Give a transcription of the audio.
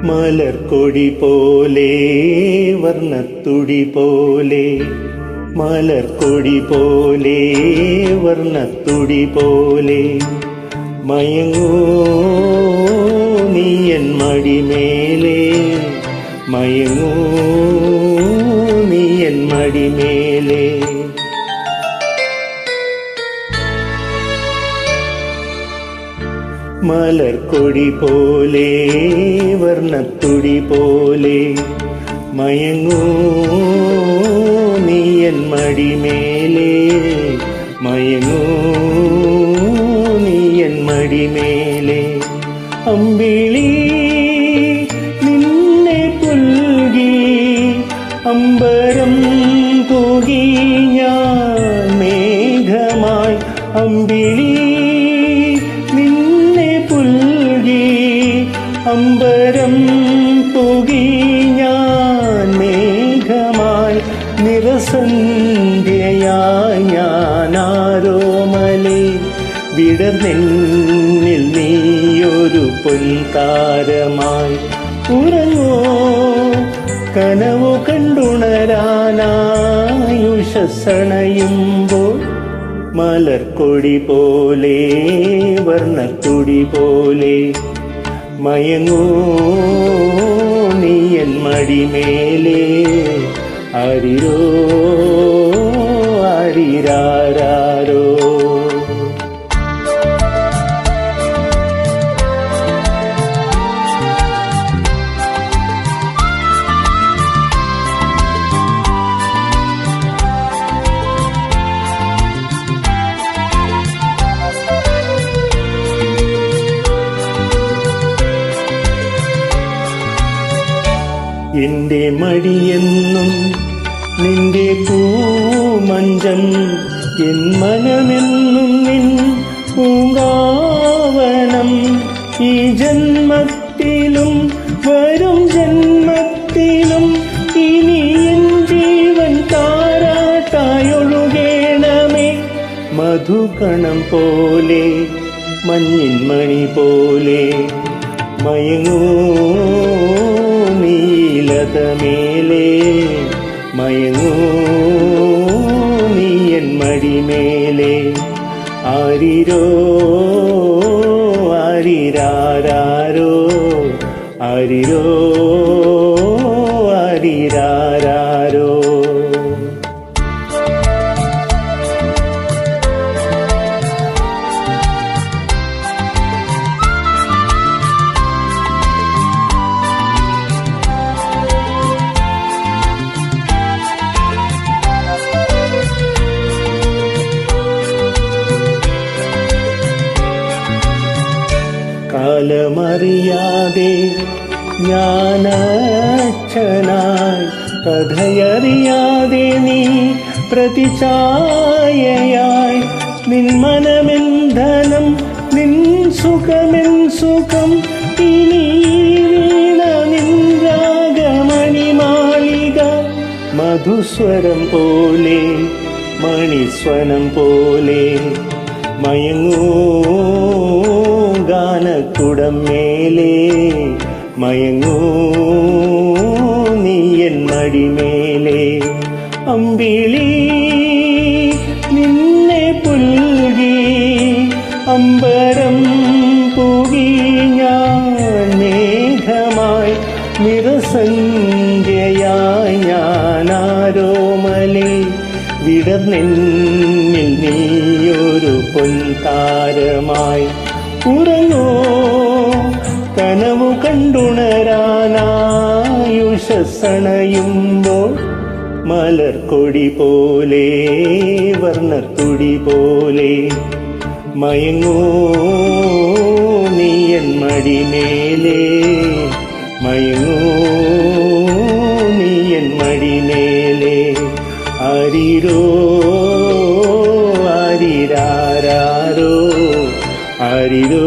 മലർക്കൊടി പോലെ വർണ്ണത്തുടി പോലെ, മലർക്കൊടി പോലെ വർണ്ണത്തുടി പോലെ, മയങ്ങൂ നീയൻ മടിമേലേ, മയങ്ങൂ നീയൻ മടിമേലേ. മലർക്കൊടി പോലെ വർണ്ണത്തുടി പോലെ, മയങ്ങൂ നീയൻ മടിമേലേ, മയങ്ങൂ നീയൻ മടിമേലേ. അമ്പിളി നിന്നെ പുൽകി അമ്പരം തൂകി ഞാൻ മേഘമായി, അമ്പിളി അമ്പരം തൂകി ഞാൻ മേഘമായി, നിറസന്ധ്യയായി ഞാനാരോമലേ, വിടർന്നെന്നിൽ നീയൊരു പൊൻതാരമായി. ഉറങ്ങോ കനവു കണ്ടുണരാനായുഷണയുമ്പോൾ, മലർക്കൊടി പോലെ വർണ്ണത്തുടി പോലെ, മയങ്ങൂ നീയൻ മടിമേലേ. ആരിരോ ആരിരാരോ. എന്റെ മടിയെന്നും നിന്റെ പൂമഞ്ചം, എൻ മനമെന്നും നിൻ പൂങ്കാവനം. ഈ ജന്മത്തിലും വരും ജന്മത്തിലും ഇനി എൻ ജീവൻ താരാട്ടായൊഴുകേണമേ. മധുകണം പോലെ മഞ്ഞിൻ മണി പോലെ, മയങ്ങൂ നീലതമേലേ, മയങ്ങൂ നീയൻ മടിമേലേ. ആരിരോ ആരിരാരോ, ആരിരോ ആരിരാരോ. കാലമറിയാതെ ഞാനച്ഛനായി, കഥയറിയാതെ നീ പ്രതിഛായയായി. നിൻ മനമെൻ ധനം, നിൻ സുഖമെൻ സുഖം, ഇനി വീണ നിൻ രാഗമണിമാളിക. മധുസ്വരം പോലെ മണിസ്വനം പോലെ, മയങ്ങൂ ഗാനക്കുടമേലേ, മയങ്ങൂ നീയൻ മടിമേലേ. അമ്പിളി നിന്നെ പുൽകി അമ്പരം തൂകി ഞാൻ മേഘമായി, നിറസന്ധ്യയായി ഞാനാരോമലേ, വിടർന്നെന്നിൽ നീയൊരു പൊൻതാരമായി. ഉറങ്ങോ കനവു കണ്ടുണരാനായുഷണയുമ്പോൾ, മലർക്കൊടി പോലെ വർണ്ണത്തുടി പോലെ, മയങ്ങൂ നീയൻ മടിമേലേ, മയങ്ങൂ നീയൻ മടിമേലേ. ആരിരോ ആരിരാരോ, ആരിരോ